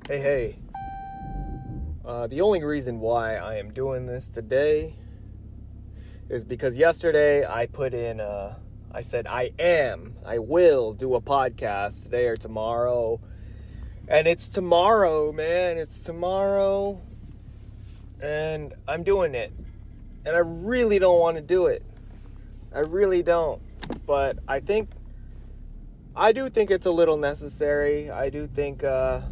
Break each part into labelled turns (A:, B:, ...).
A: Hey. The only reason why I am doing this today is because yesterday I put in, I said I will do a podcast today or tomorrow. And it's tomorrow, man. It's tomorrow. And I'm doing it. And I really don't want to do it. I really don't. But I do think it's a little necessary. I do think I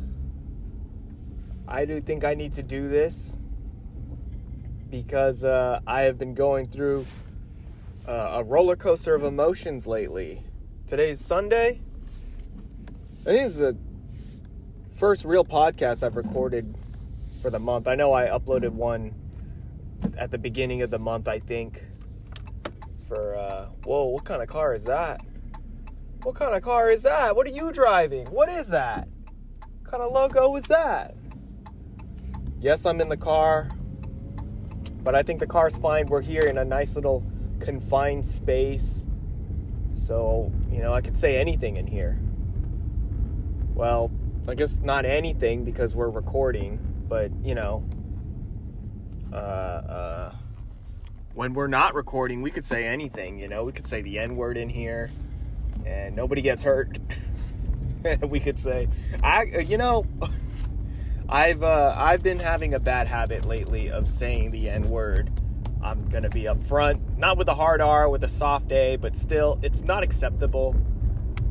A: need to do this because I have been going through a roller coaster of emotions lately. Today's Sunday. I think this is the first real podcast I've recorded for the month. I know I uploaded one at the beginning of the month, I think. For, whoa, what kind of car is that? What kind of car is that? What are you driving? What is that? What kind of logo is that? Yes, I'm in the car, but I think the car's fine. We're here in a nice little confined space. So, I could say anything in here. Well, I guess not anything because we're recording, but, when we're not recording, we could say anything, we could say the N-word in here and nobody gets hurt. We could say, I've been having a bad habit lately of saying the N-word. I'm going to be upfront, not with a hard R, with a soft A, but still, it's not acceptable.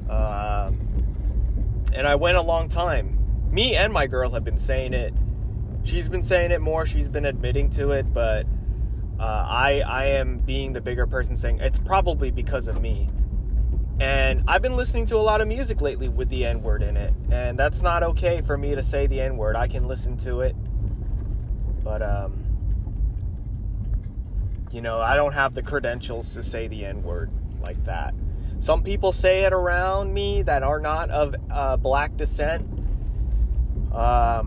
A: And I went a long time. Me and my girl have been saying it. She's been saying it more. She's been admitting to it, but I am being the bigger person saying it's probably because of me. And I've been listening to a lot of music lately with the N-word in it. And that's not okay for me to say the N-word. I can listen to it. But, I don't have the credentials to say the N-word like that. Some people say it around me that are not of black descent. I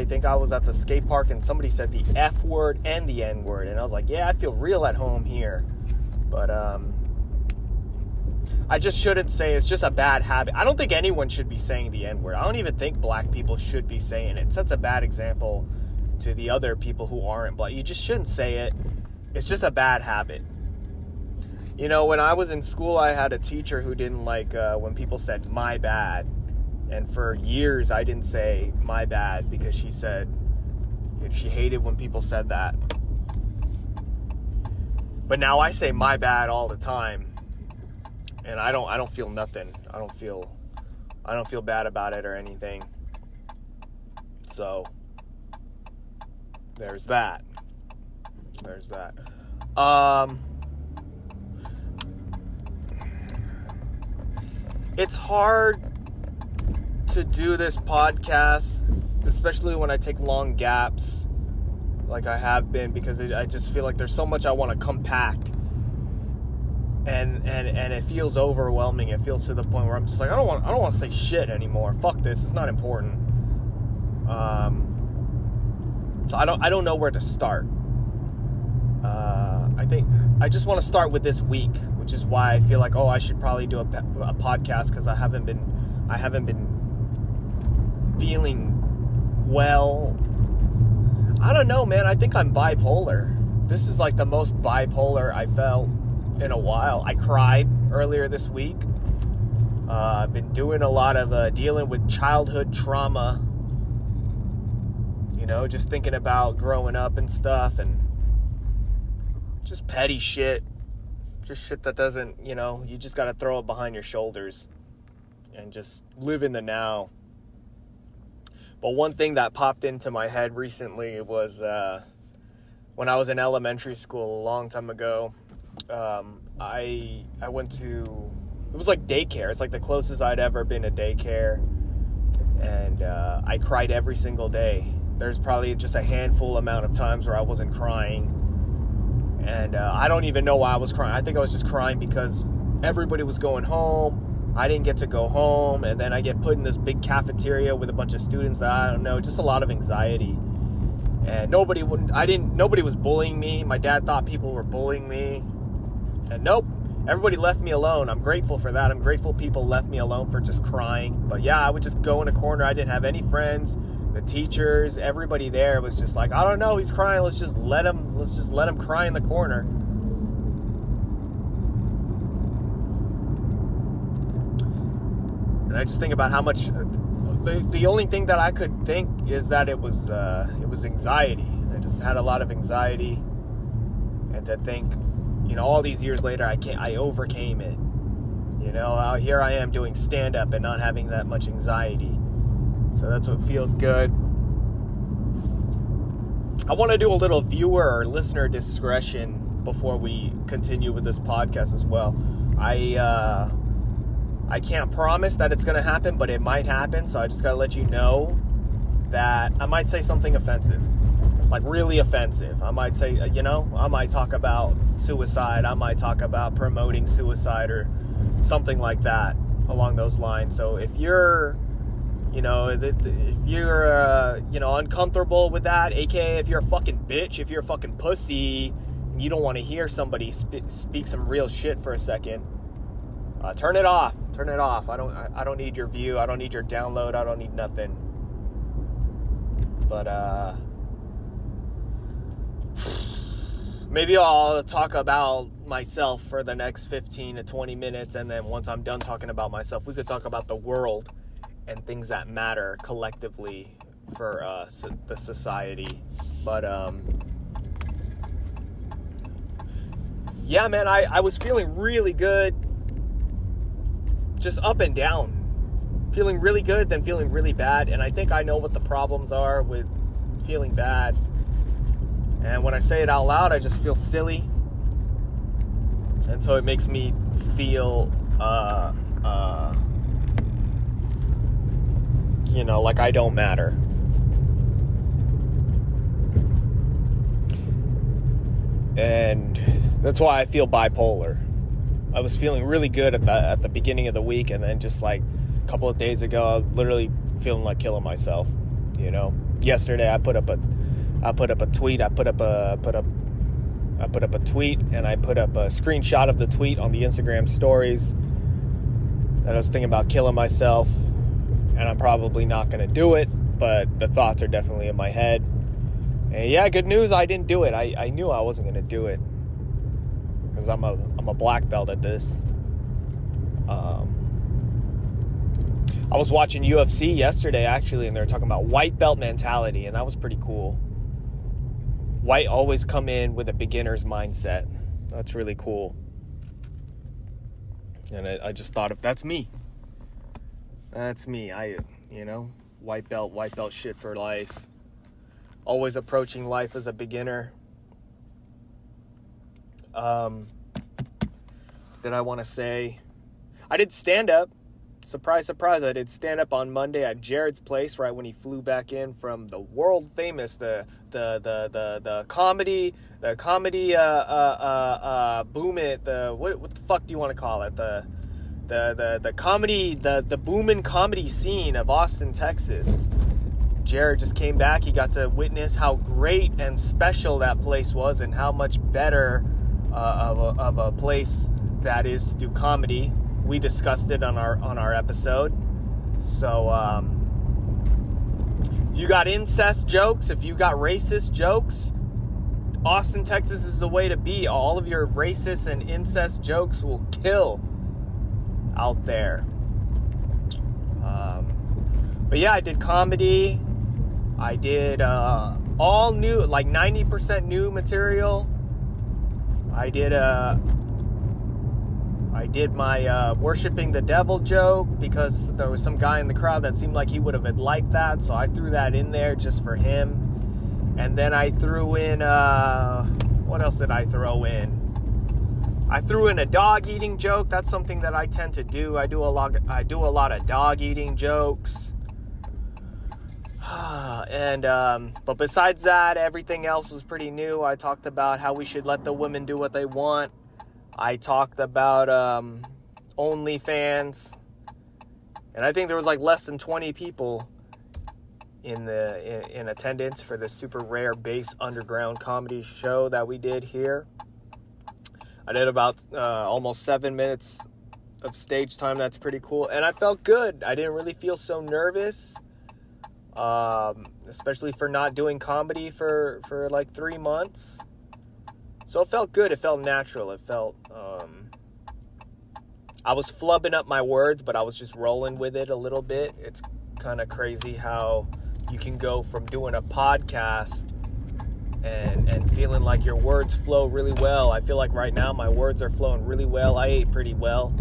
A: think I was at the skate park and somebody said the F word and the N word. And I was like, yeah, I feel real at home here. But I just shouldn't say it's just a bad habit. I don't think anyone should be saying the N word. I don't even think black people should be saying it. It sets a bad example to the other people who aren't black. You just shouldn't say it. It's just a bad habit. When I was in school, I had a teacher who didn't like when people said my bad. And for years, I didn't say my bad because she said she hated when people said that. But now I say my bad all the time. And I don't feel nothing. I don't feel bad about it or anything. So there's that. It's hard to do this podcast, especially when I take long gaps like I have been, because I just feel like there's so much I want to compact, and it feels overwhelming. It feels to the point where I'm just like, I don't want to say shit anymore. Fuck this. It's not important. So I don't know where to start. I think I just want to start with this week, which is why I feel like, I should probably do a podcast, because I haven't been feeling well. I don't know, man. I think I'm bipolar. This is like the most bipolar I felt in a while. I cried earlier this week. I've been doing a lot of dealing with childhood trauma. Just thinking about growing up and stuff, and just petty shit. Just shit that doesn't, you just got to throw it behind your shoulders and just live in the now. But one thing that popped into my head recently was when I was in elementary school a long time ago. I went to, it was like daycare. It's like the closest I'd ever been to daycare. And I cried every single day. There's probably just a handful amount of times where I wasn't crying. And I don't even know why I was crying. I think I was just crying because everybody was going home. I didn't get to go home. And then I get put in this big cafeteria with a bunch of students that I don't know. Just a lot of anxiety. And nobody was bullying me. My dad thought people were bullying me. And nope. everybody left me alone. I'm grateful for that. I'm grateful people left me alone for just crying. But yeah, I would just go in a corner. I didn't have any friends. The teachers, everybody there was just like, I don't know, he's crying. Let's just let him cry in the corner. And I just think about how much. The only thing that I could think is that it was anxiety. I just had a lot of anxiety, and to think, all these years later, I overcame it. Here I am doing stand-up and not having that much anxiety. So that's what feels good. I want to do a little viewer or listener discretion before we continue with this podcast as well. I can't promise that it's going to happen, but it might happen. So I just got to let you know that I might say something offensive, like really offensive. I might say, I might talk about suicide. I might talk about promoting suicide or something like that along those lines. So if you're, uncomfortable with that, aka if you're a fucking bitch, if you're a fucking pussy, and you don't want to hear somebody speak some real shit for a second, turn it off. Turn it off. I don't need your view. I don't need your download. I don't need nothing. But maybe I'll talk about myself for the next 15 to 20 minutes, and then once I'm done talking about myself, we could talk about the world and things that matter collectively for the society. But yeah, man, I was feeling really good. Just up and down. Feeling really good, then feeling really bad. And I think I know what the problems are with feeling bad. And when I say it out loud, I just feel silly. And so it makes me feel, like I don't matter. And that's why I feel bipolar. I was feeling really good at the beginning of the week, and then just like a couple of days ago, I was literally feeling like killing myself. Yesterday I put up a tweet. I put up a tweet, and I put up a screenshot of the tweet on the Instagram stories that I was thinking about killing myself, and I'm probably not going to do it, but the thoughts are definitely in my head. And yeah, good news, I didn't do it. I knew I wasn't going to do it, because I'm a black belt at this. I was watching UFC yesterday, actually, and they were talking about white belt mentality, and that was pretty cool. White always come in with a beginner's mindset. That's really cool. And I just thought, if that's me. That's me. White belt shit for life. Always approaching life as a beginner. Did I want to say, I did stand up. Surprise, surprise! I did stand up on Monday at Jared's place right when he flew back in from the world famous the comedy boom it, what the fuck do you want to call it, the comedy, the booming comedy scene of Austin, Texas. Jared just came back. He got to witness how great and special that place was, and how much better of a place that is to do comedy. We discussed it on our episode. So if you got incest jokes, if you got racist jokes, Austin, Texas is the way to be. All of your racist and incest jokes will kill out there. But yeah, I did comedy. I did all new, like 90% new material. I did my worshiping the devil joke, because there was some guy in the crowd that seemed like he would have liked that, so I threw that in there just for him. And then I threw in, what else did I throw in? I threw in a dog eating joke. That's something that I tend to do. I do a lot of dog eating jokes. And but besides that, everything else was pretty new. I talked about how we should let the women do what they want. I talked about OnlyFans, and I think there was like less than 20 people in attendance for this super rare bass underground comedy show that we did here. I did about almost 7 minutes of stage time. That's pretty cool. And I felt good. I didn't really feel so nervous, especially for not doing comedy for like 3 months. So it felt good. It felt natural. It felt, I was flubbing up my words, but I was just rolling with it a little bit. It's kind of crazy how you can go from doing a podcast and feeling like your words flow really well. I feel like right now my words are flowing really well. I ate pretty well.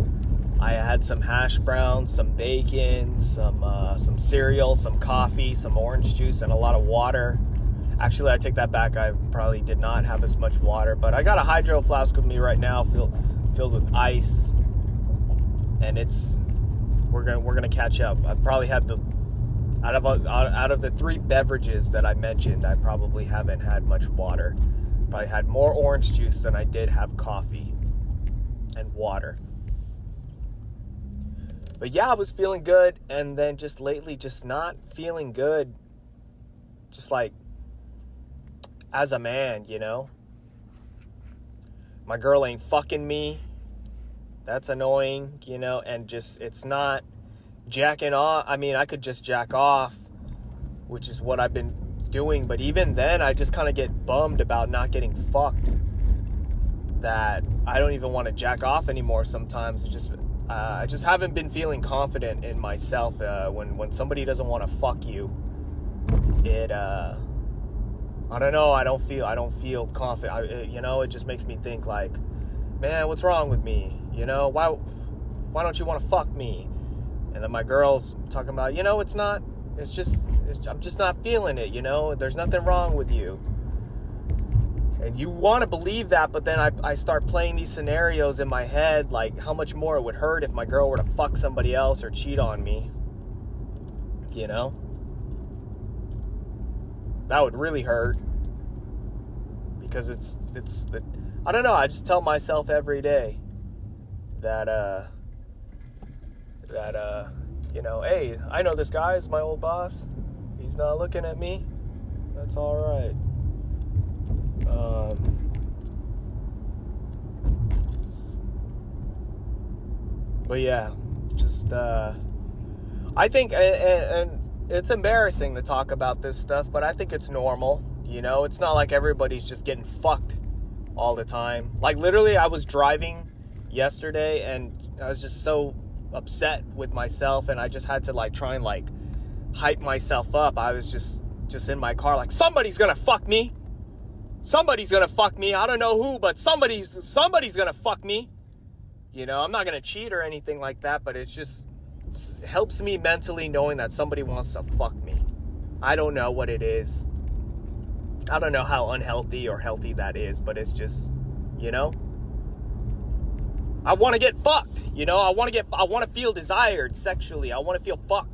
A: I had some hash browns, some bacon, some cereal, some coffee, some orange juice, and a lot of water. Actually, I take that back. I probably did not have as much water, but I got a hydro flask with me right now, filled with ice, and we're gonna catch up. I probably had out of the 3 beverages that I mentioned, I probably haven't had much water. Probably had more orange juice than I did have coffee and water. But yeah, I was feeling good, and then just lately, just not feeling good. Just like, as a man, you know? My girl ain't fucking me. That's annoying, you know? And just, it's not jacking off. I mean, I could just jack off, which is what I've been doing. But even then, I just kind of get bummed about not getting fucked. That I don't even want to jack off anymore sometimes. It's just... I just haven't been feeling confident in myself. When somebody doesn't want to fuck you, I don't know. I don't feel confident. It just makes me think like, man, what's wrong with me? You know, why don't you want to fuck me? And then my girl's talking about, I'm just not feeling it. You know, there's nothing wrong with you. And you want to believe that, but then I start playing these scenarios in my head, like how much more it would hurt if my girl were to fuck somebody else or cheat on me. You know? That would really hurt. Because I don't know, I just tell myself every day that, hey, I know this guy is my old boss. He's not looking at me. That's all right. But yeah, just I think, and it's embarrassing to talk about this stuff, but I think it's normal. You know, it's not like everybody's just getting fucked all the time. Like literally, I was driving yesterday and I was just so upset with myself, and I just had to like try and like hype myself up. I was just in my car like, somebody's gonna fuck me. Somebody's gonna fuck me. I don't know who, but somebody's gonna fuck me. You know, I'm not gonna cheat or anything like that, but it helps me mentally knowing that somebody wants to fuck me. I don't know what it is. I don't know how unhealthy or healthy that is, but it's just, you know, I want to get fucked. You know, I want to feel desired sexually. I want to feel fucked.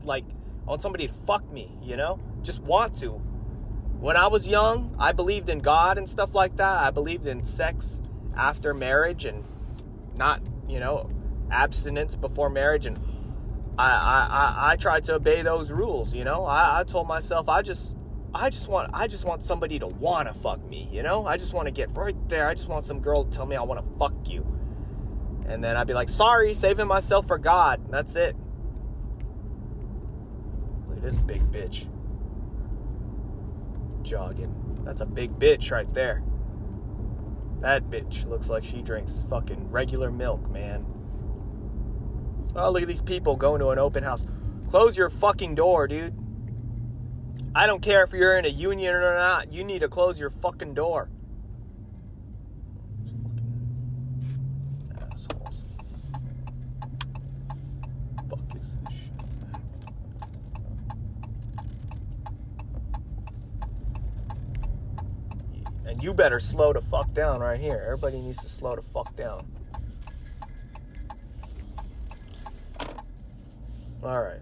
A: Like, I want somebody to fuck me, you know, just want to. When I was young, I believed in God and stuff like that. I believed in sex after marriage and not, you know, abstinence before marriage. And I tried to obey those rules, you know. I told myself, I just want somebody to want to fuck me, you know. I just want to get right there. I just want some girl to tell me I want to fuck you. And then I'd be like, sorry, saving myself for God. That's it. Look at this big bitch. Jogging. That's a big bitch right there. That bitch looks like she drinks fucking regular milk, man. Oh, look at these people going to an open house. Close your fucking door, dude. I don't care if you're in a union or not. You need to close your fucking door. Assholes. Fuck is this shit, man? And you better slow the fuck down right here. Everybody needs to slow the fuck down. All right.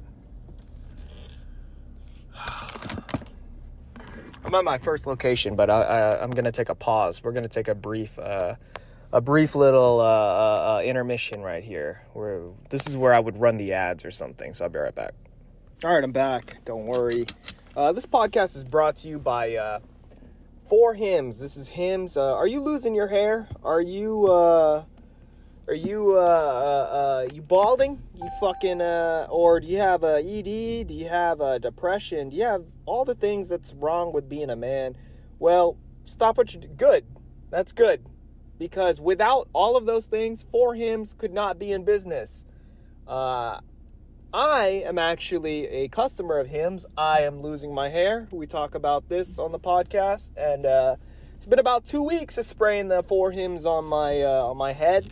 A: I'm at my first location, but I'm going to take a pause. We're going to take a brief little intermission right here. This is where I would run the ads or something, so I'll be right back. All right, I'm back. Don't worry. This podcast is brought to you by 4 hymns. This is hymns. Are you losing your hair? Are you you balding? You fucking, or do you have a ED? Do you have a depression? Do you have all the things that's wrong with being a man? Well, stop what you do. Good. That's good. Because without all of those things, 4 hymns could not be in business. I am actually a customer of hymns. I am losing my hair. We talk about this on the podcast, and it's been about 2 weeks of spraying the 4 hymns on my head,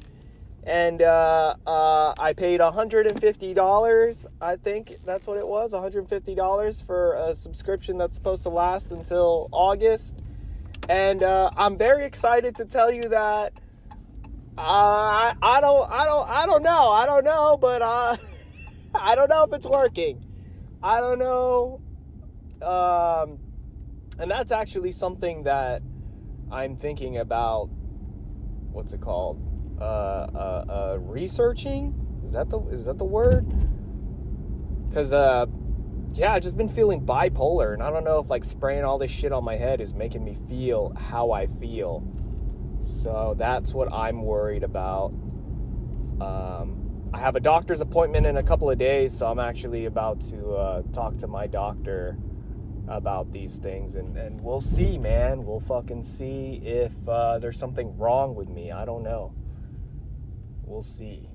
A: and I paid $150. I think that's what it was, $150 for a subscription that's supposed to last until August, and I'm very excited to tell you that I don't know, but I don't know if it's working. I don't know. And that's actually something that I'm thinking about, what's it called? Researching? Is that the word? Because, yeah, I've just been feeling bipolar, and I don't know if, like, spraying all this shit on my head is making me feel how I feel. So that's what I'm worried about. I have a doctor's appointment in a couple of days, so I'm actually about to talk to my doctor about these things, and we'll see, man. We'll fucking see if there's something wrong with me. I don't know. We'll see.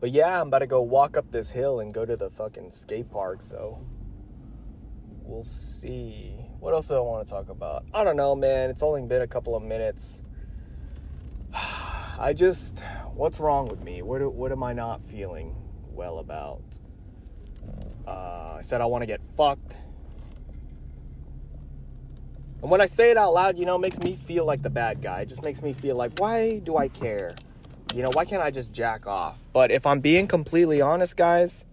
A: But yeah, I'm about to go walk up this hill and go to the fucking skate park, so we'll see. What else do I want to talk about? I don't know, man. It's only been a couple of minutes. What's wrong with me? What am I not feeling well about? I said I want to get fucked. And when I say it out loud, it makes me feel like the bad guy. It just makes me feel like, why do I care? Why can't I just jack off? But if I'm being completely honest, guys,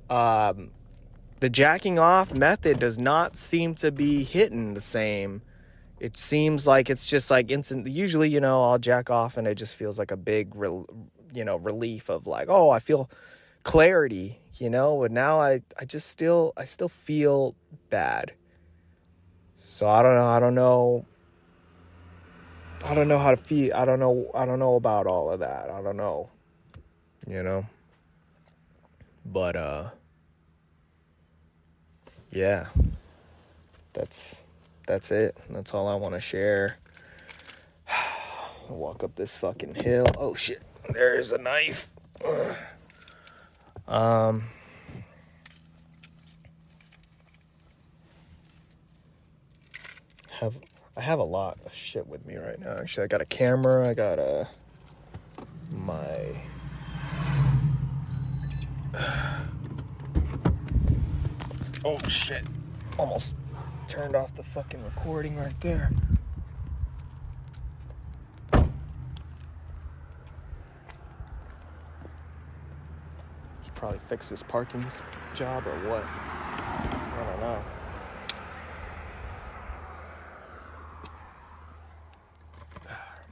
A: the jacking off method does not seem to be hitting the same. It seems like it's just like instant. Usually, I'll jack off and it just feels like a big, relief of like, oh, I feel clarity, But now I still feel bad. So I don't know how to feel. I don't know about all of that. I don't know, But, yeah, that's it. That's all I want to share. I'll walk up this fucking hill. Oh shit, there's a knife. I have a lot of shit with me right now. Actually, I got a camera. I got my oh shit, almost turned off the fucking recording right there. Should probably fix this parking job or what? I don't know.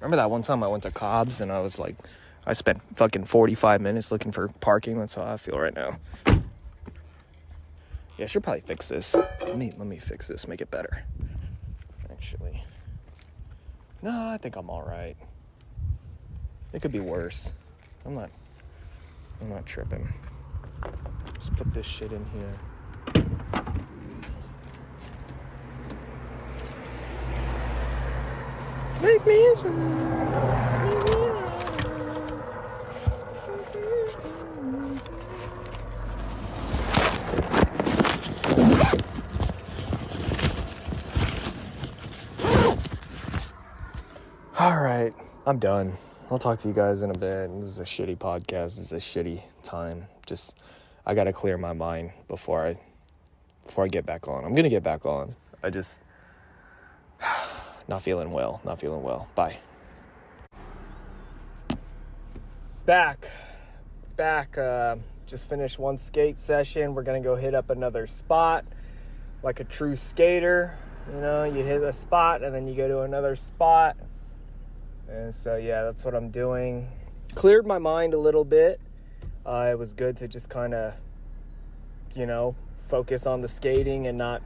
A: Remember that one time I went to Cobb's and I spent fucking 45 minutes looking for parking? That's how I feel right now. Yeah, I should probably fix this. Let me fix this, make it better. Actually. No, I think I'm alright. It could be worse. I'm not tripping. Just put this shit in here. Make me answer. All right, I'm done. I'll talk to you guys in a bit. This is a shitty podcast. This is a shitty time. I gotta clear my mind before I get back on. I'm gonna get back on. I just not feeling well. Bye. Back. Just finished one skate session. We're gonna go hit up another spot like a true skater. You hit a spot and then you go to another spot. And so, yeah, that's what I'm doing. Cleared my mind a little bit. it was good to just kind of, focus on the skating and not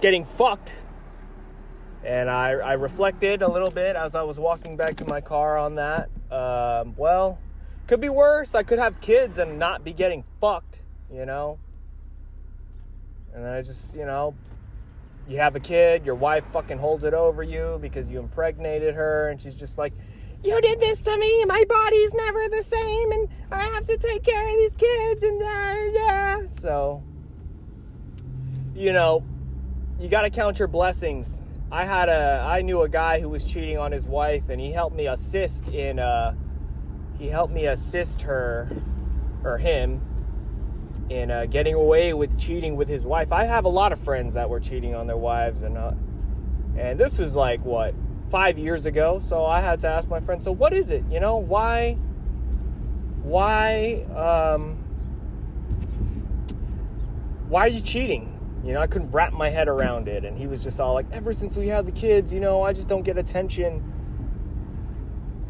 A: getting fucked. And I reflected a little bit as I was walking back to my car on that. Well, could be worse. I could have kids and not be getting fucked, And then I just, you have a kid, your wife fucking holds it over you because you impregnated her, and she's just like, you did this to me, my body's never the same, and I have to take care of these kids, and So, you gotta count your blessings. I knew a guy who was cheating on his wife, and he helped me assist her, or him, in getting away with cheating with his wife. I have a lot of friends that were cheating on their wives, and this is like, 5 years ago, so I had to ask my friend, so what is it, why are you cheating? I couldn't wrap my head around it, and he was just all like, ever since we had the kids, I just don't get attention.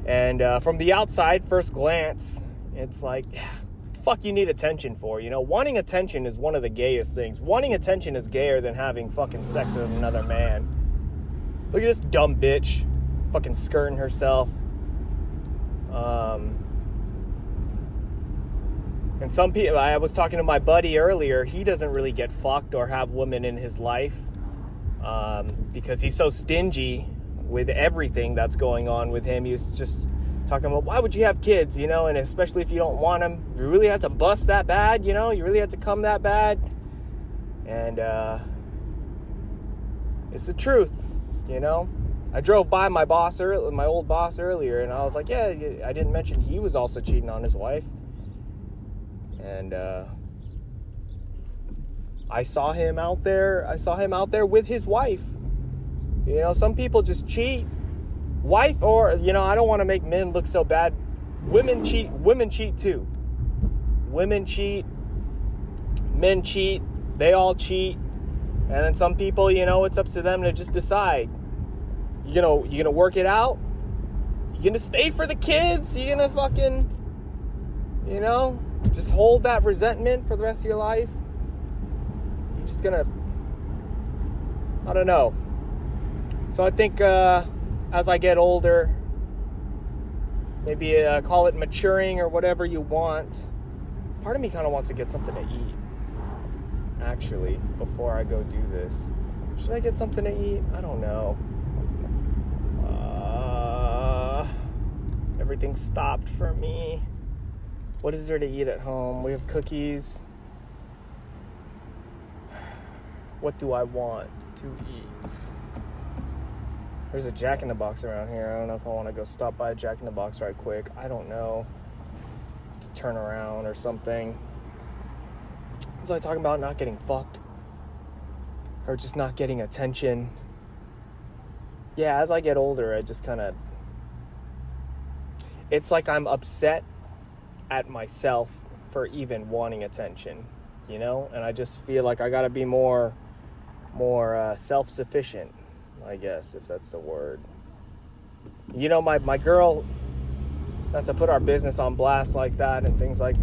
A: And from the outside, first glance, it's like, fuck you need attention for? Wanting attention is one of the gayest things. Wanting attention is gayer than having fucking sex with another man. Look at this dumb bitch fucking skirting herself. And some people, I was talking to my buddy earlier, he doesn't really get fucked or have women in his life because he's so stingy with everything that's going on with him. He was just talking about, why would you have kids, and especially if you don't want them, you really had to bust that bad, you really had to come that bad. And it's the truth, I drove by my old boss earlier, and I was like, yeah, I didn't mention he was also cheating on his wife. And I saw him out there with his wife. Some people just cheat. Wife, or, I don't want to make men look so bad. Women cheat too. Women cheat. Men cheat. They all cheat. And then some people, it's up to them to just decide. You gonna work it out? You gonna stay for the kids? You gonna fucking, just hold that resentment for the rest of your life? You're just gonna, I don't know. So I think as I get older, maybe call it maturing or whatever you want, part of me kind of wants to get something to eat, actually, before I go do this. Should I get something to eat? I don't know. Everything stopped for me. What is there to eat at home? We have cookies. What do I want to eat? There's a Jack in the Box around here. I don't know if I want to go stop by a Jack in the Box right quick. I don't know. To turn around or something. Was I talking about not getting fucked? Or just not getting attention? Yeah, as I get older, I just kind of... It's like I'm upset at myself for even wanting attention, And I just feel like I gotta be more self-sufficient, I guess, if that's the word. My girl, not to put our business on blast like that and things like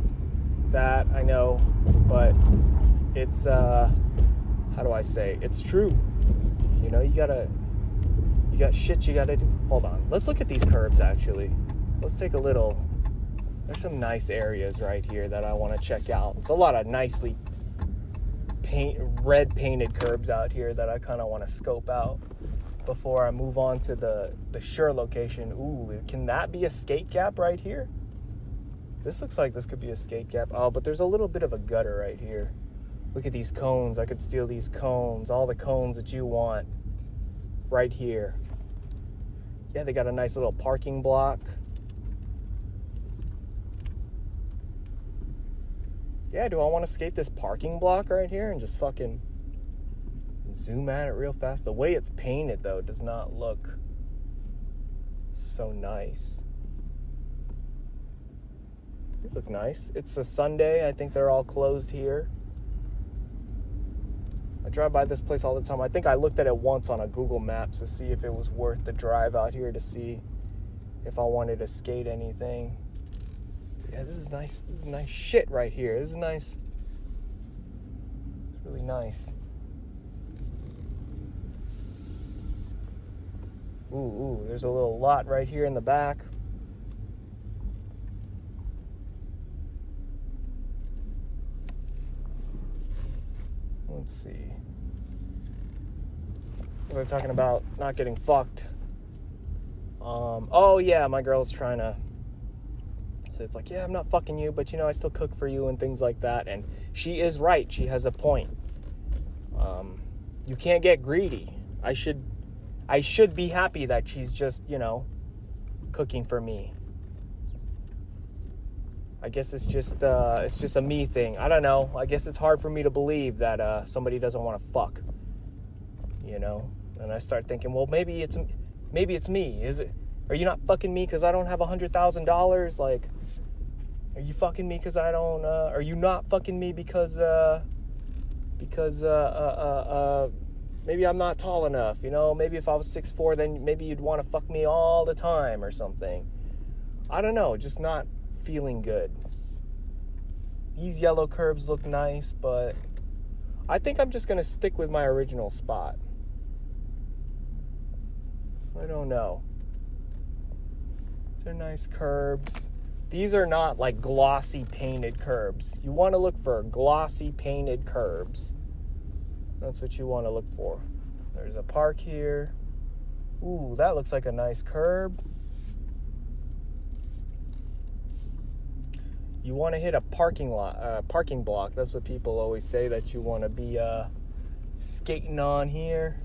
A: that, I know, but it's, how do I say? It's true. You got shit you gotta do. Hold on. Let's look at these curbs, actually. Let's take a little... There's some nice areas right here that I want to check out. It's a lot of nicely red painted curbs out here that I kind of want to scope out before I move on to the sure location. Ooh, can that be a skate gap right here? This looks like this could be a skate gap. Oh, but there's a little bit of a gutter right here. Look at these cones. I could steal these cones. All the cones that you want right here. Yeah, they got a nice little parking block. Yeah, do I want to skate this parking block right here and just fucking zoom at it real fast? The way it's painted, though, does not look so nice. These look nice. It's a Sunday. I think they're all closed here. I drive by this place all the time. I think I looked at it once on a Google Maps to see if it was worth the drive out here to see if I wanted to skate anything. Yeah, this is nice. This is nice shit right here. This is nice. It's really nice. Ooh, there's a little lot right here in the back. Let's see. We're talking about not getting fucked. Oh yeah, my girl's trying to say, it's like, yeah, I'm not fucking you, but I still cook for you and things like that. And she is right. She has a point. You can't get greedy. I should be happy that she's just, cooking for me. I guess it's just a me thing. I don't know. I guess it's hard for me to believe that somebody doesn't want to fuck. And I start thinking, well, maybe it's me. Is it? Are you not fucking me because I don't have $100,000? Like, are you fucking me because I don't? Are you not fucking me because maybe I'm not tall enough? Maybe if I was 6'4", then maybe you'd want to fuck me all the time or something. I don't know. Just not feeling good. These yellow curbs look nice, but I think I'm just gonna stick with my original spot. I don't know. These are nice curbs. These are not like glossy painted curbs. You want to look for glossy painted curbs. That's what you want to look for. There's a park here. Ooh, that looks like a nice curb. You want to hit a parking block. That's what people always say, that you want to be skating on here.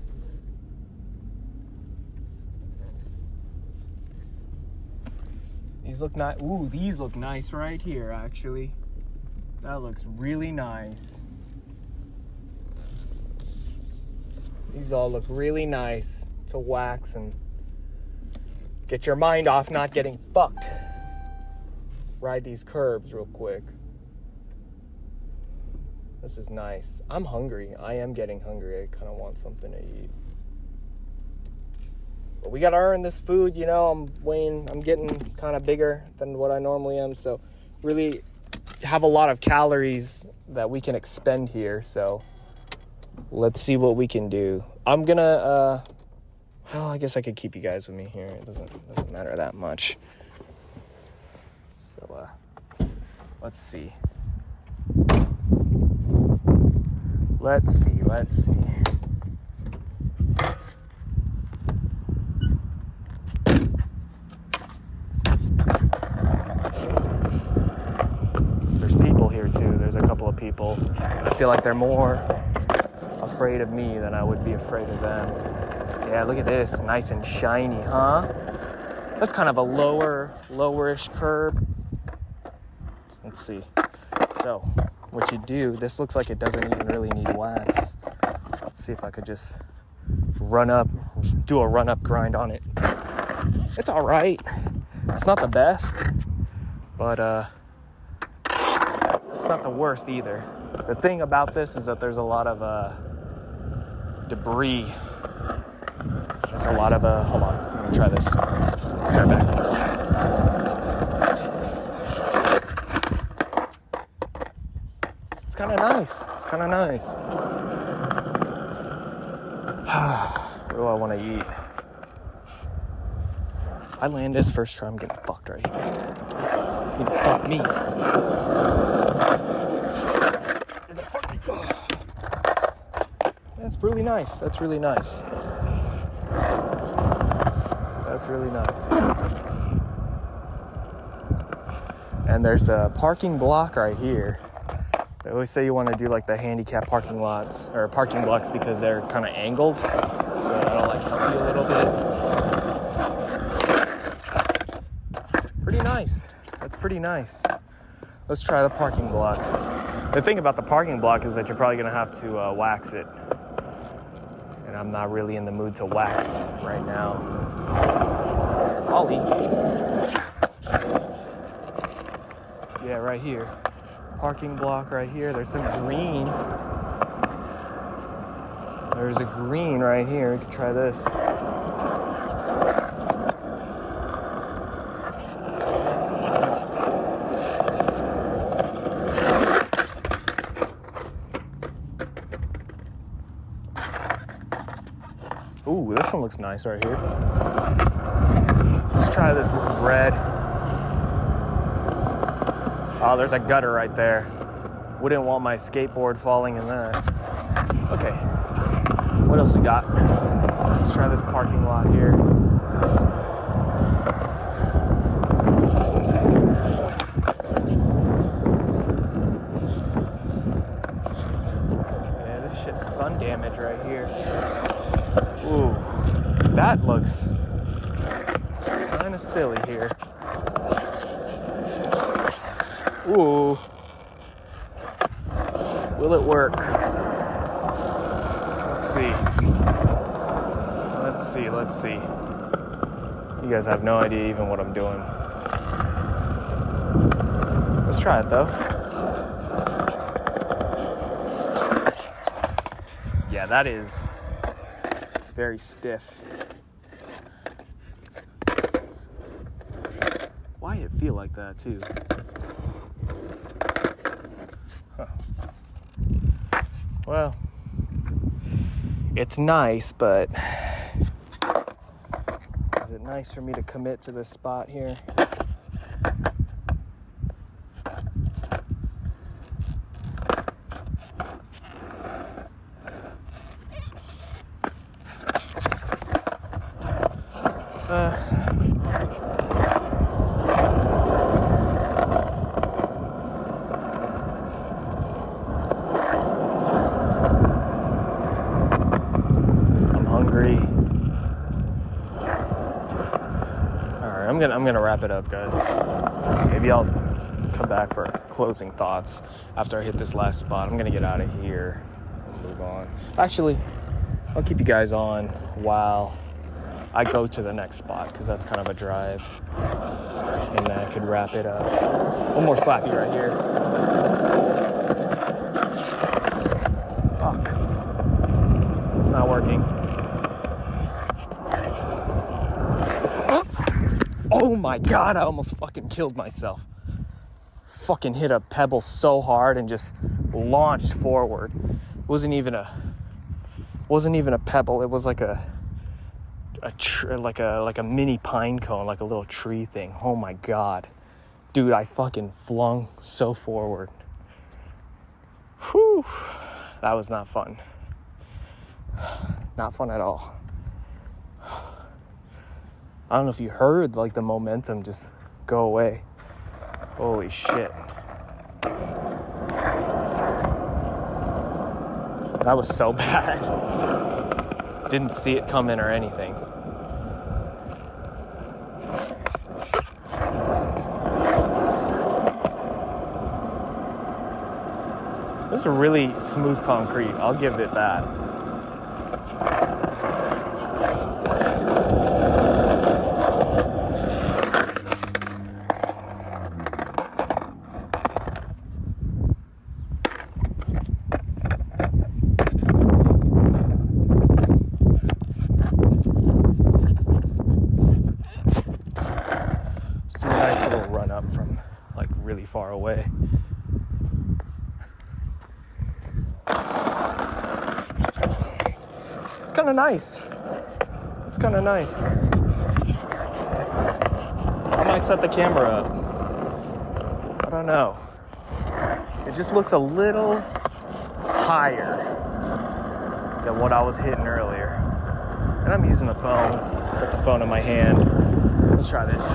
A: These look nice. Ooh, these look nice right here, actually. That looks really nice. These all look really nice to wax and get your mind off not getting fucked. Ride these curbs real quick. This is nice. I'm hungry. I am getting hungry. I kind of want something to eat. But we got to earn this food, I'm getting kind of bigger than what I normally am. So really have a lot of calories that we can expend here. So let's see what we can do. I'm going to, I guess I could keep you guys with me here. It doesn't matter that much. So, let's see. Let's see. There's people here too. There's a couple of people. I feel like they're more afraid of me than I would be afraid of them. Yeah, look at this. Nice and shiny, huh? That's kind of a lowerish curb. Let's see. So, what you do, this looks like it doesn't even really need wax. Let's see if I could just do a run-up grind on it. It's all right. It's not the best, but it's not the worst either. The thing about this is that there's a lot of debris. There's a lot of hold on, let me try this. Right back. It's kind of nice. What do I want to eat? I land this first try, I'm getting fucked right here. You're gonna fuck me. That's really nice. That's really nice. And there's a parking block right here. They always say you want to do like the handicap parking lots or parking blocks because they're kind of angled. So that'll like help you a little bit. Pretty nice. That's pretty nice. Let's try the parking block. The thing about the parking block is that you're probably going to have to wax it. And I'm not really in the mood to wax right now. Ollie. Yeah, right here. Parking block right here. There's some green. There's a green right here. We can try this. Ooh, this one looks nice right here. Let's try this. This is red. Oh, there's a gutter right there. Wouldn't want my skateboard falling in that. Okay. What else we got? Let's try this parking lot here. Yeah, this shit's sun damage right here. Ooh, that looks kind of silly here. Ooh. Will it work? Let's see. You guys have no idea even what I'm doing. Let's try it though. Yeah, that is very stiff. Why it feel like that too? Huh. Well, it's nice, but is it nice for me to commit to this spot here? I'm hungry. Alright, I'm gonna wrap it up, guys. Maybe I'll come back for closing thoughts after I hit this last spot. I'm gonna get out of here and move on. Actually, I'll keep you guys on while I go to the next spot, because that's kind of a drive, and then I could wrap it up. One more slappy right here. Fuck. It's not working. Oh my god, I almost fucking killed myself. Fucking hit a pebble so hard and just launched forward. Wasn't even a pebble. It was like a mini pine cone, like a little tree thing. Oh my god, dude, I fucking flung so forward. Whew, that was not fun. Not fun at all. I don't know if you heard like the momentum just go away. Holy shit. That was so bad. Didn't see it coming or anything. This is a really smooth concrete. I'll give it that. Just a nice little run up from like really far away. It's kind of nice. It's kind of nice. I might set the camera up. I don't know. It just looks a little higher than what I was hitting earlier. And I'm using the phone. Put the phone in my hand. Let's try this.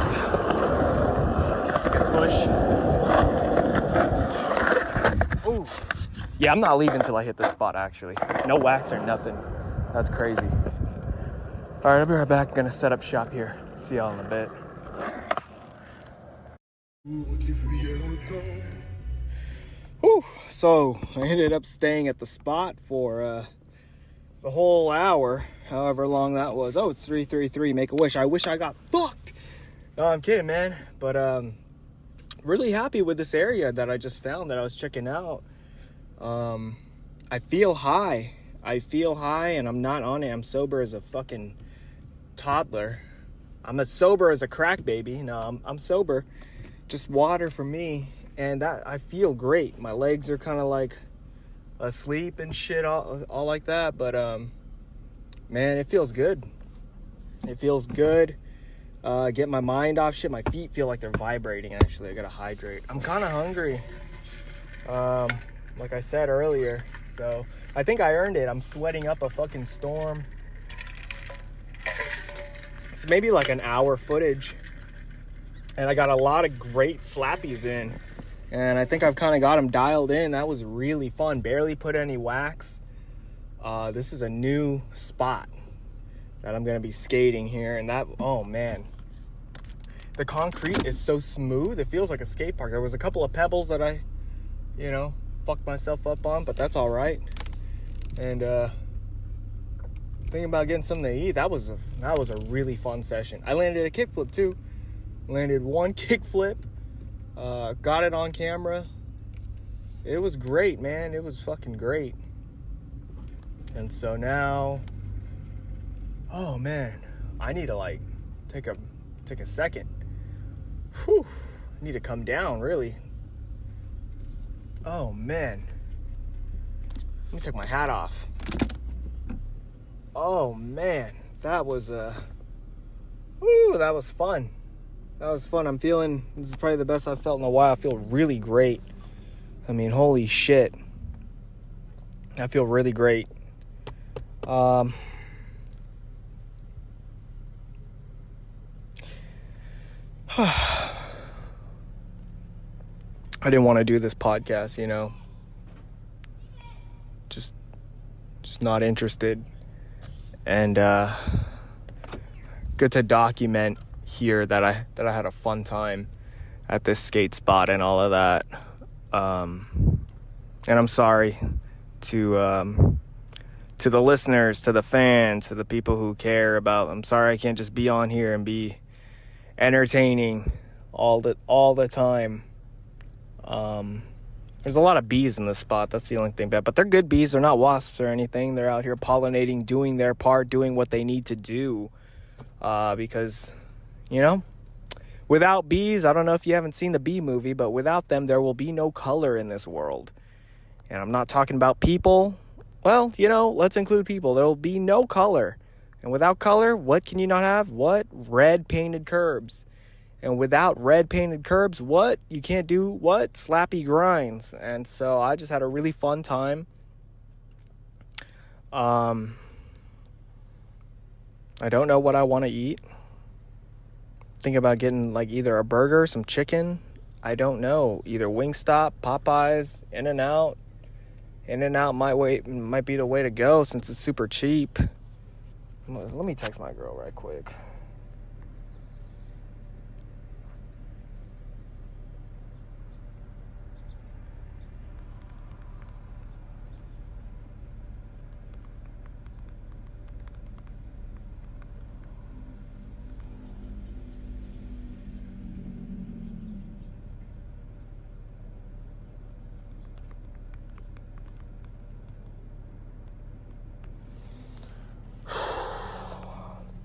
A: That's a good push. Ooh. Yeah, I'm not leaving till I hit this spot, actually. No wax or nothing. That's crazy. All right, I'll be right back. Gonna set up shop here. See y'all in a bit. Whew. So I ended up staying at the spot for the whole hour, however long that was. Oh, it's 333. Make a wish. I wish I got fucked. No, I'm kidding, man. But really happy with this area that I just found that I was checking out. I feel high. And I'm not on it. I'm sober as a fucking toddler. I'm as sober as a crack baby. No, I'm sober. Just water for me. And that, I feel great. My legs are kind of like asleep and shit, all like that. But man, it feels good. It feels good. Get my mind off shit. My feet feel like they're vibrating, actually. I gotta hydrate. I'm kind of hungry. Like I said earlier. So I think I earned it. I'm sweating up a fucking storm. It's maybe like an hour footage. And I got a lot of great slappies in. And I think I've kind of got them dialed in. That was really fun. Barely put any wax. This is a new spot that I'm going to be skating here. And that, oh man. The concrete is so smooth. It feels like a skate park. There was a couple of pebbles that I, fucked myself up on. But that's all right. And thinking about getting something to eat. That was a really fun session. I landed a kickflip too. Landed one kickflip. Got it on camera. It was great, man. It was fucking great. And so now, oh man, I need to take a second. Whew. I need to come down, really. Oh man. Let me take my hat off. Oh man, that was fun. That was fun. I'm feeling, this is probably the best I've felt in a while. I feel really great. I mean, holy shit. I feel really great. I didn't want to do this podcast, Just not interested. And good to document here that I had a fun time at this skate spot and all of that. And I'm sorry to the listeners, to the fans, to the people who care about. I'm sorry I can't just be on here and be entertaining all the time. There's a lot of bees in this spot. That's the only thing bad. But they're good bees. They're not wasps or anything. They're out here pollinating, doing their part, doing what they need to do. Because, without bees, I don't know if you haven't seen the Bee Movie, but without them, there will be no color in this world. And I'm not talking about people. Well, let's include people. There will be no color. And without color, what can you not have? What? Red painted curbs. And without red painted curbs, what? You can't do what? Slappy grinds. And so I just had a really fun time. I don't know what I want to eat. Thinking about getting either a burger, some chicken. I don't know. Either Wingstop, Popeyes, In-N-Out. In-N-Out might be the way to go since it's super cheap. Let me text my girl right quick.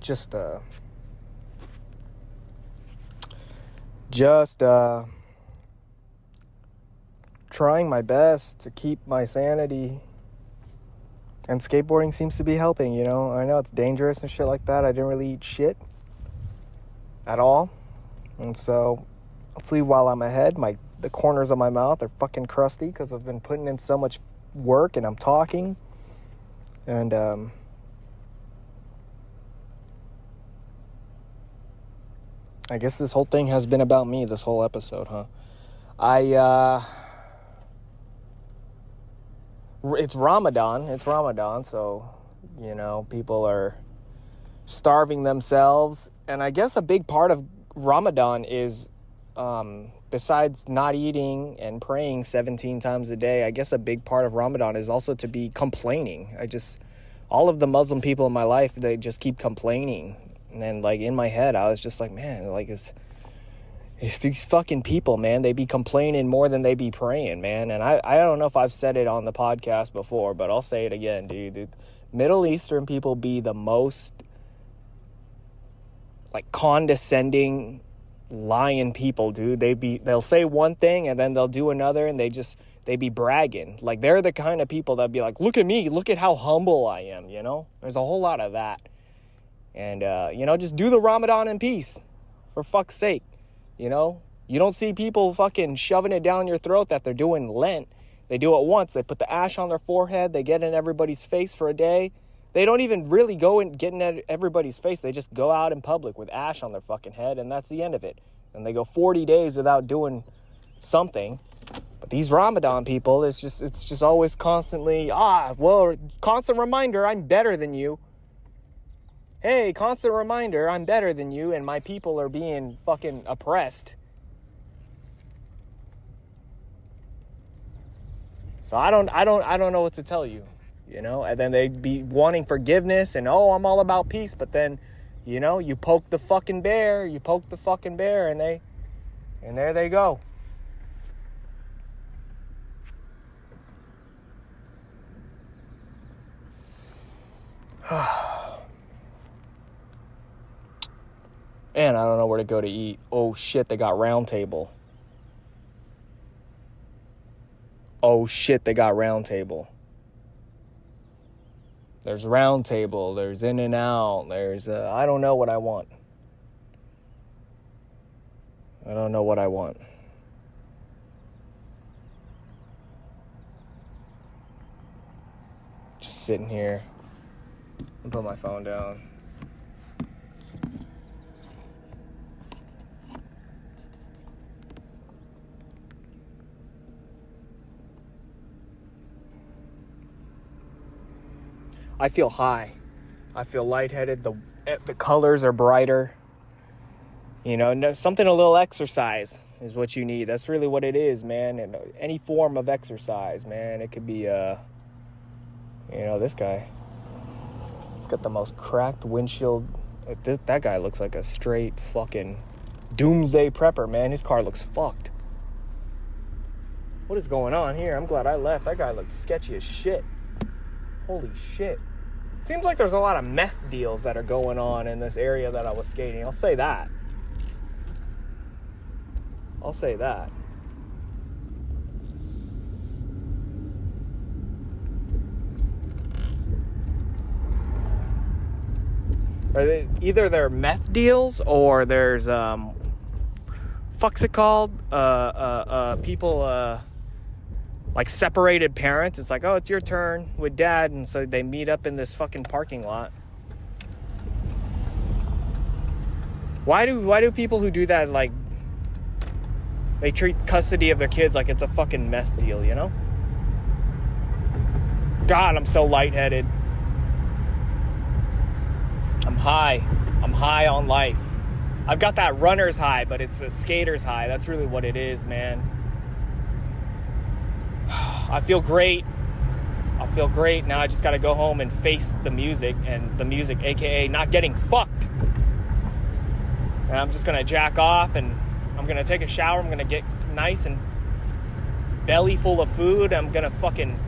A: Just trying my best to keep my sanity, and skateboarding seems to be helping. I know it's dangerous and shit like that. I didn't really eat shit at all, and so let's leave while I'm ahead. The corners of my mouth are fucking crusty because I've been putting in so much work and I'm talking, and I guess this whole thing has been about me, this whole episode, huh? It's Ramadan, so, people are starving themselves. And I guess a big part of Ramadan is, besides not eating and praying 17 times a day, I guess a big part of Ramadan is also to be complaining. All of the Muslim people in my life, they just keep complaining. And then, in my head, I was just like, man, it's these fucking people, man. They be complaining more than they be praying, man. And I don't know if I've said it on the podcast before, but I'll say it again, dude. Middle Eastern people be the most, condescending, lying people, dude. They'll say one thing, and then they'll do another, and they be bragging. Like, they're the kind of people that be like, look at me, look at how humble I am, you know? There's a whole lot of that. And, you know, just do the Ramadan in peace, for fuck's sake, you know? You don't see people fucking shoving it down your throat that they're doing Lent. They do it once. They put the ash on their forehead. They get in everybody's face for a day. They don't even really go and get in everybody's face. They just go out in public with ash on their fucking head, and that's the end of it. And they go 40 days without doing something. But these Ramadan people, it's just always constantly, constant reminder, I'm better than you. Hey, constant reminder, I'm better than you, and my people are being fucking oppressed. So I don't know what to tell you, you know? And then they'd be wanting forgiveness and, I'm all about peace. But then, you know, you poke the fucking bear, and there they go. And I don't know where to go to eat. Oh shit, they got Round Table. There's Round Table, there's In-N-Out, there's, I don't know what I want. Just sitting here. I'll put my phone down. I feel high. I feel lightheaded. The colors are brighter. You know, something, a little exercise is what you need. That's really what it is, man. And any form of exercise, man. It could be, this guy. He's got the most cracked windshield. That guy looks like a straight fucking doomsday prepper, man. His car looks fucked. What is going on here? I'm glad I left. That guy looks sketchy as shit. Holy shit. Seems like there's a lot of meth deals that are going on in this area that I was skating. I'll say that. Either they're meth deals or there's fuck's it called? People like separated parents. It's like, it's your turn with dad, and so they meet up in this fucking parking lot. Why do people who do that, like, they treat custody of their kids like it's a fucking meth deal, you know? God, I'm so lightheaded. I'm high on life. I've got that runner's high, but it's a skater's high. That's really what it is, man. I feel great. Now I just got to go home and face the music, aka not getting fucked. And I'm just going to jack off, and I'm going to take a shower. I'm going to get nice and belly full of food. I'm going to fucking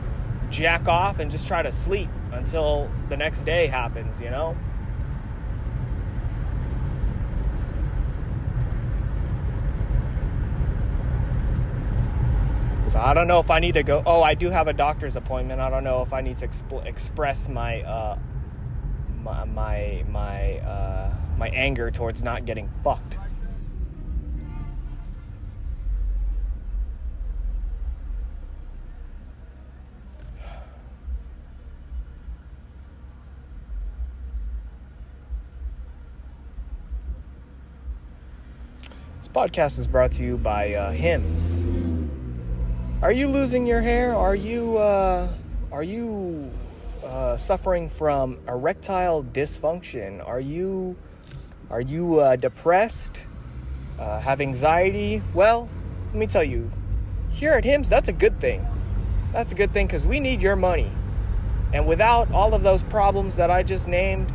A: jack off and just try to sleep until the next day happens, you know? So I don't know if I need to go. I do have a doctor's appointment. I don't know if I need to express my my anger towards not getting fucked. This podcast is brought to you by Hims. Are you losing your hair? Are you suffering from erectile dysfunction? Are you depressed? Have anxiety? Well, let me tell you, here at Hims, that's a good thing. That's a good thing because we need your money. And without all of those problems that I just named,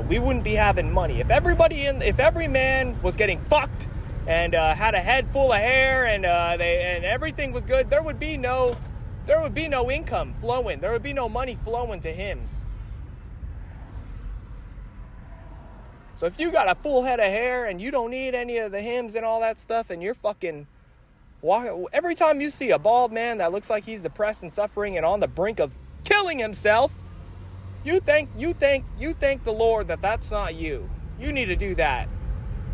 A: we wouldn't be having money. If every man was getting fucked and had a head full of hair and everything was good, there would be no income flowing. There would be no money flowing to Hims. So if you got a full head of hair and you don't need any of the Hims and all that stuff, and you're fucking Every time you see a bald man that looks like he's depressed and suffering and on the brink of killing himself, you thank the Lord that that's not you. You need to do that.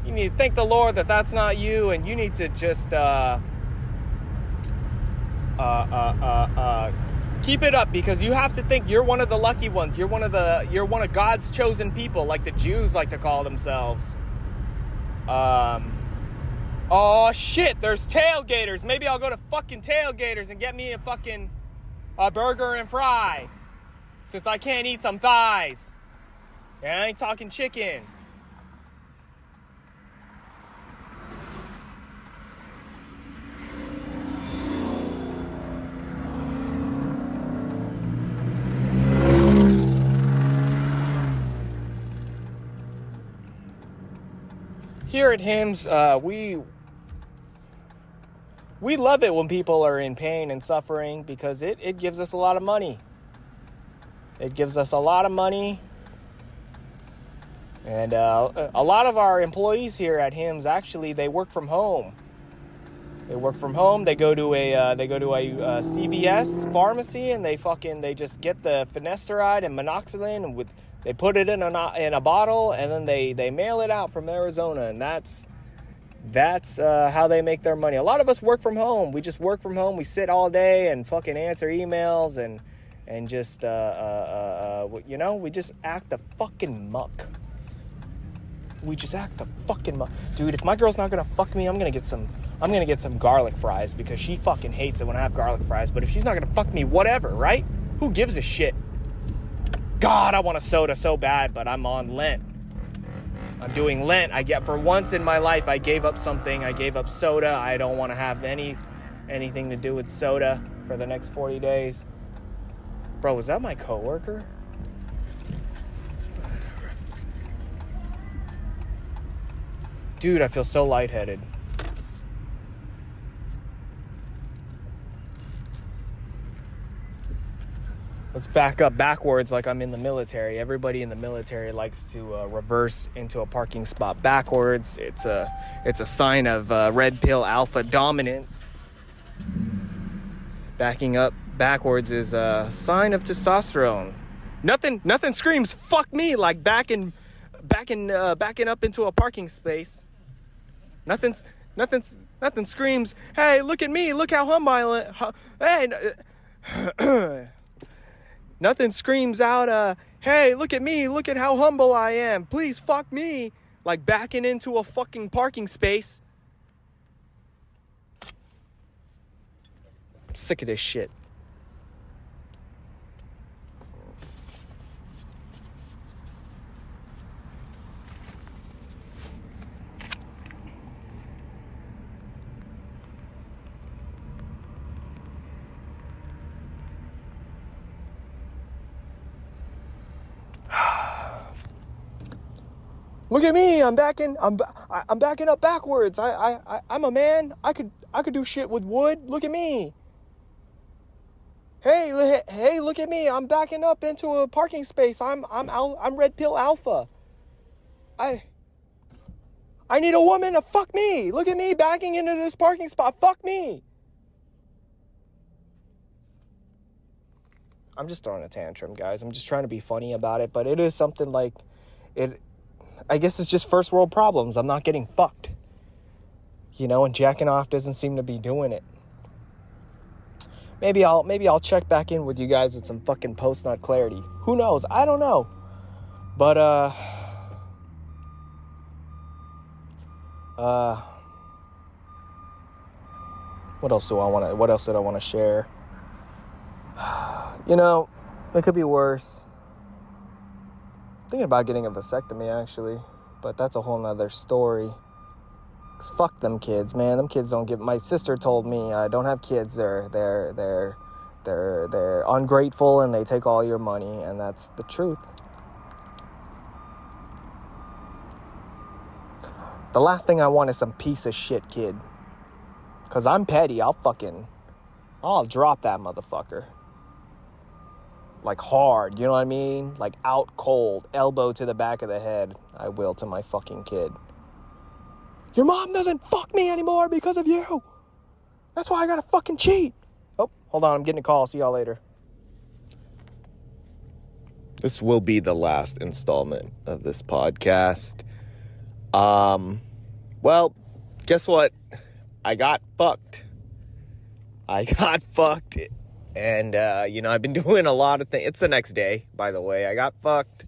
A: You need to thank the Lord that that's not you, and you need to just keep it up, because you have to think you're one of the lucky ones. You're one of God's chosen people, like the Jews like to call themselves. Oh shit, there's tailgaters. Maybe I'll go to fucking tailgaters and get me a fucking burger and fry, since I can't eat some thighs. And I ain't talking chicken. Here at HIMS, we love it when people are in pain and suffering, because it gives us a lot of money. It gives us a lot of money. And a lot of our employees here at HIMS, actually, they work from home. They work from home. They go to a CVS pharmacy, and they just get the finasteride and minoxidil, and they put it in a bottle, and then they mail it out from Arizona, and that's how they make their money. A lot of us work from home. We just work from home. We sit all day and fucking answer emails and just we just act the fucking muck. We just act the fucking muck. Dude, if my girl's not gonna fuck me, I'm gonna get some garlic fries, because she fucking hates it when I have garlic fries. But if she's not gonna fuck me, whatever, right? Who gives a shit? God, I want a soda so bad, but I'm on Lent. I'm doing Lent. For once in my life, I gave up something. I gave up soda. I don't want to have anything to do with soda for the next 40 days. Bro, was that my coworker? Dude, I feel so lightheaded. Let's back up backwards like I'm in the military. Everybody in the military likes to reverse into a parking spot backwards. It's a sign of red pill alpha dominance. Backing up backwards is a sign of testosterone. Nothing screams "fuck me" like backing up into a parking space. Nothing screams, "Hey, look at me! Look how humble I am!" Hey. Nothing screams out, "Hey, look at me, look at how humble I am, please fuck me," like backing into a fucking parking space. I'm sick of this shit. Look at me! I'm backing up backwards. I'm a man. I could do shit with wood. Look at me. Hey! Look at me! I'm backing up into a parking space. I'm red pill alpha. I need a woman to fuck me. Look at me backing into this parking spot. Fuck me. I'm just throwing a tantrum, guys. I'm just trying to be funny about it, but it is something like it. I guess it's just first world problems. I'm not getting fucked. And jacking off doesn't seem to be doing it. Maybe I'll check back in with you guys at some fucking post-nut clarity. Who knows? I don't know. But what else did I want to share? It could be worse. Thinking about getting a vasectomy, actually, but that's a whole nother story. 'Cause fuck them kids, man. Them kids don't give. My sister told me, don't have kids. They're ungrateful and they take all your money, and that's the truth. The last thing I want is some piece of shit kid. 'Cause I'm petty. I'll drop that motherfucker. Like hard, you know what I mean? Like out cold, elbow to the back of the head. I will to my fucking kid. Your mom doesn't fuck me anymore because of you. That's why I gotta fucking cheat. Oh, hold on. I'm getting a call. See y'all later. This will be the last installment of this podcast. Well, guess what? I got fucked. And, I've been doing a lot of things. It's the next day, by the way. I got fucked.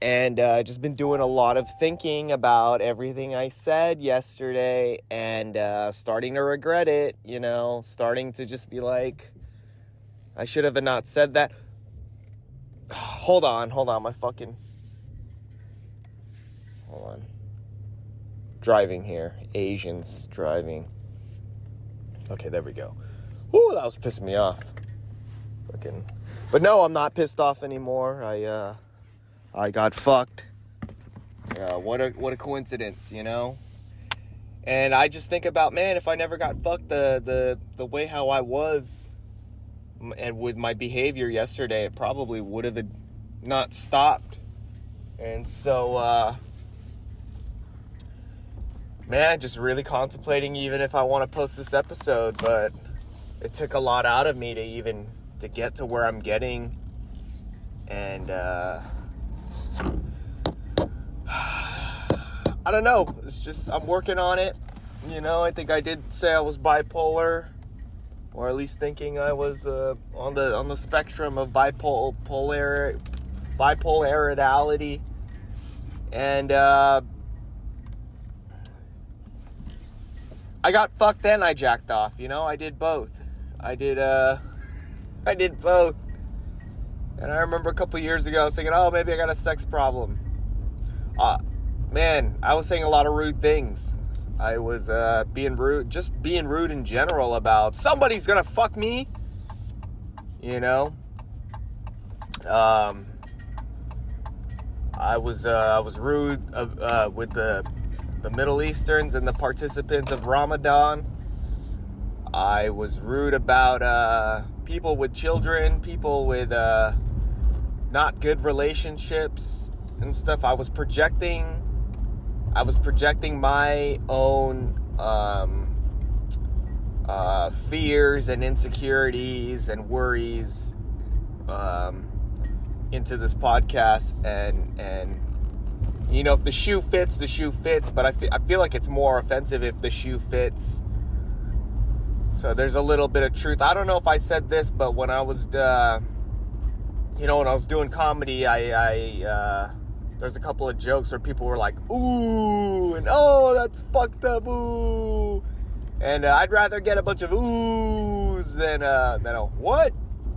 A: And just been doing a lot of thinking about everything I said yesterday and starting to regret it, starting to just be like, I should have not said that. Hold on, hold on. Driving here. Asians driving. Okay, there we go. Ooh, that was pissing me off. But no, I'm not pissed off anymore. I got fucked. What a coincidence, And I just think about, man, if I never got fucked the way how I was and with my behavior yesterday, it probably would have not stopped. And so, man, just really contemplating even if I want to post this episode, but it took a lot out of me to get to where I'm getting. And, I don't know. It's just, I'm working on it. I think I did say I was bipolar, or at least thinking I was on the spectrum of bipolaridality. And I got fucked and I jacked off. I did both. I did both. And I remember a couple years ago I was thinking, oh, maybe I got a sex problem. Man, I was saying a lot of rude things. I was being rude in general about somebody's gonna fuck me. I was rude with the Middle Easterns and the participants of Ramadan. I was rude about people with children, people with not good relationships and stuff. I was projecting my own fears and insecurities and worries into this podcast, and if the shoe fits, the shoe fits, but I feel like it's more offensive if the shoe fits. So there's a little bit of truth. I don't know if I said this, but when I was when I was doing comedy, I there's a couple of jokes where people were like, ooh, and oh, that's fucked up, ooh. And I'd rather get a bunch of oohs than a what?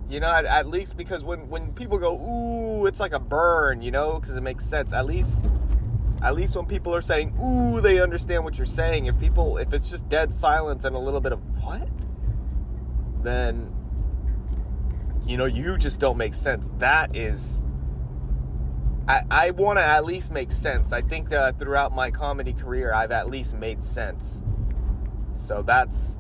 A: At least because when people go, ooh, it's like a burn, because it makes sense. At least when people are saying, ooh, they understand what you're saying. If it's just dead silence and a little bit of what? Then, you just don't make sense. That is... I want to at least make sense. I think throughout my comedy career, I've at least made sense. So that's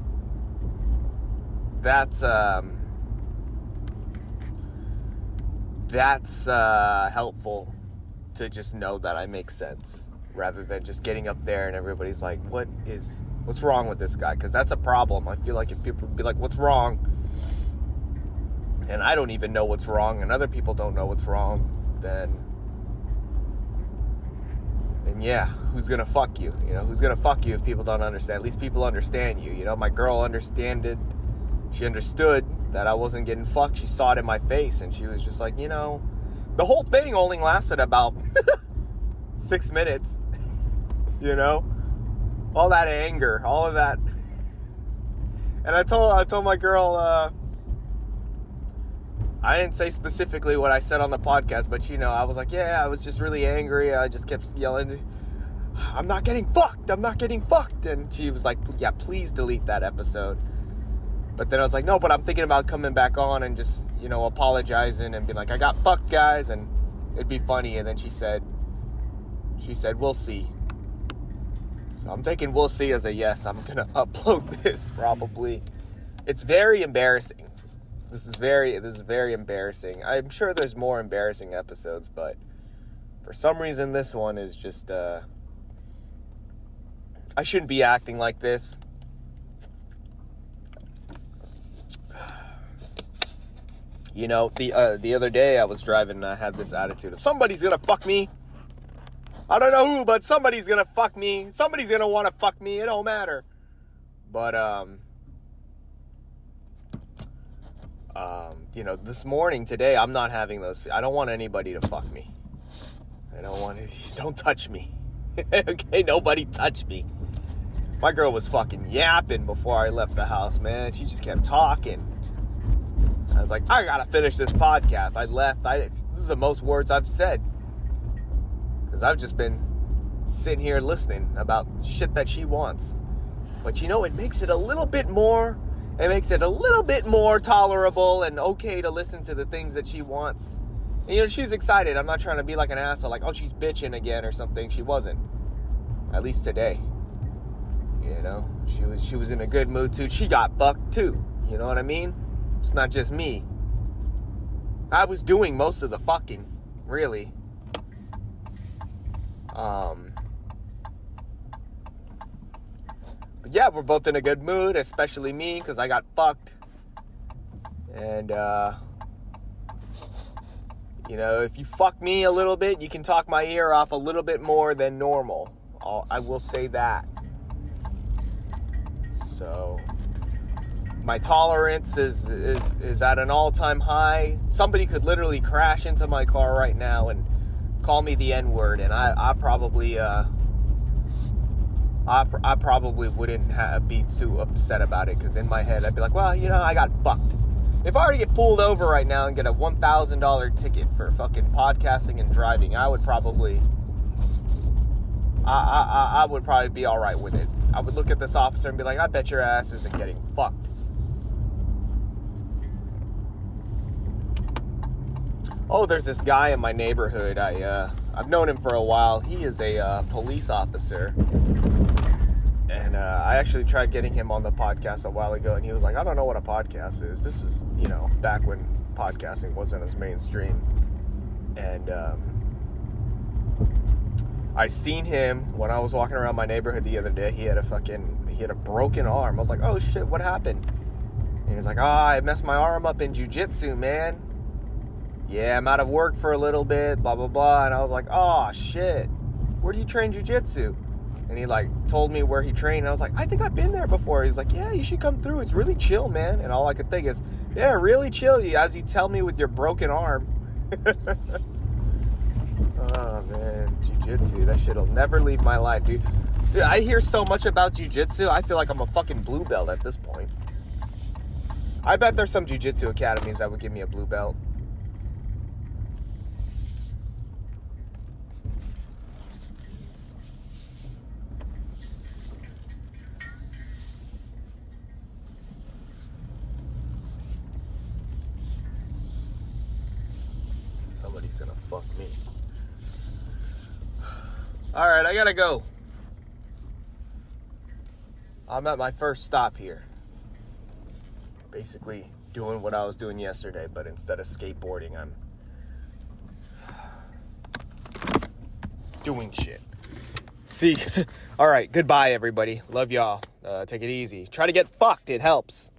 A: helpful to just know that I make sense, rather than just getting up there and everybody's like, what's wrong with this guy? Because that's a problem. I feel like if people be like, what's wrong? And I don't even know what's wrong, and other people don't know what's wrong, then yeah, who's gonna fuck you? Who's gonna fuck you if people don't understand? At least people understand you. My girl understood that I wasn't getting fucked. She saw it in my face, and she was just like, the whole thing only lasted about 6 minutes. All that anger, all of that. And I told my girl, I didn't say specifically what I said on the podcast, but I was like, yeah, I was just really angry. I just kept yelling, I'm not getting fucked. And she was like, yeah, please delete that episode. But then I was like, no, but I'm thinking about coming back on and just, apologizing and being like, I got fucked, guys, and it'd be funny. And then she said, we'll see. So I'm taking we'll see as a yes. I'm going to upload this probably. It's very embarrassing. This is very embarrassing. I'm sure there's more embarrassing episodes, but for some reason this one is just, I shouldn't be acting like this. You know, the other day I was driving and I had this attitude of somebody's gonna fuck me. I don't know who, but somebody's gonna fuck me. Somebody's gonna want to fuck me. It don't matter. But you know, this morning, today, I'm not having those. I don't want anybody to fuck me. I don't want to. Don't touch me. Okay, nobody touch me. My girl was fucking yapping before I left the house, man. She just kept talking. I was like, I gotta finish this podcast. I left. This is the most words I've said. Because I've just been sitting here listening about shit that she wants. But you know, it makes it a little bit more tolerable and okay to listen to the things that she wants. And, you know, she's excited. I'm not trying to be like an asshole, like, oh, she's bitching again or something. She wasn't. At least today. You know, she was in a good mood too. She got fucked too. You know what I mean? It's not just me. I was doing most of the fucking, really. But yeah, we're both in a good mood, especially me, because I got fucked. And, you know, if you fuck me a little bit, you can talk my ear off a little bit more than normal. I will say that. So, my tolerance is at an all-time high. Somebody could literally crash into my car right now and call me the N-word, and I probably wouldn't be too upset about it, because in my head I'd be like, well, you know, I got fucked. If I were to get pulled over right now and get a $1,000 ticket for fucking podcasting and driving, I would probably be all right with it. I would look at this officer and be like, I bet your ass isn't getting fucked. Oh, there's this guy in my neighborhood. I've known him for a while. He is a police officer. And I actually tried getting him on the podcast a while ago, and he was like, I don't know what a podcast is. This is, you know, back when podcasting wasn't as mainstream. And I seen him when I was walking around my neighborhood the other day. He had a broken arm. I was like, oh shit, what happened? And he was like, I messed my arm up in jiu-jitsu, man. Yeah, I'm out of work for a little bit, blah, blah, blah. And I was like, oh, shit. Where do you train jiu-jitsu? And he, like, told me where he trained. And I was like, I think I've been there before. He's like, yeah, you should come through. It's really chill, man. And all I could think is, yeah, really chill, as you tell me with your broken arm. Oh, man. Jiu-jitsu. That shit'll never leave my life, dude. Dude, I hear so much about jiu-jitsu. I feel like I'm a fucking blue belt at this point. I bet there's some jiu-jitsu academies that would give me a blue belt. Somebody's gonna fuck me. Alright, I gotta go. I'm at my first stop here. Basically doing what I was doing yesterday, but instead of skateboarding, I'm doing shit. See, alright, goodbye everybody. Love y'all. Take it easy. Try to get fucked, it helps.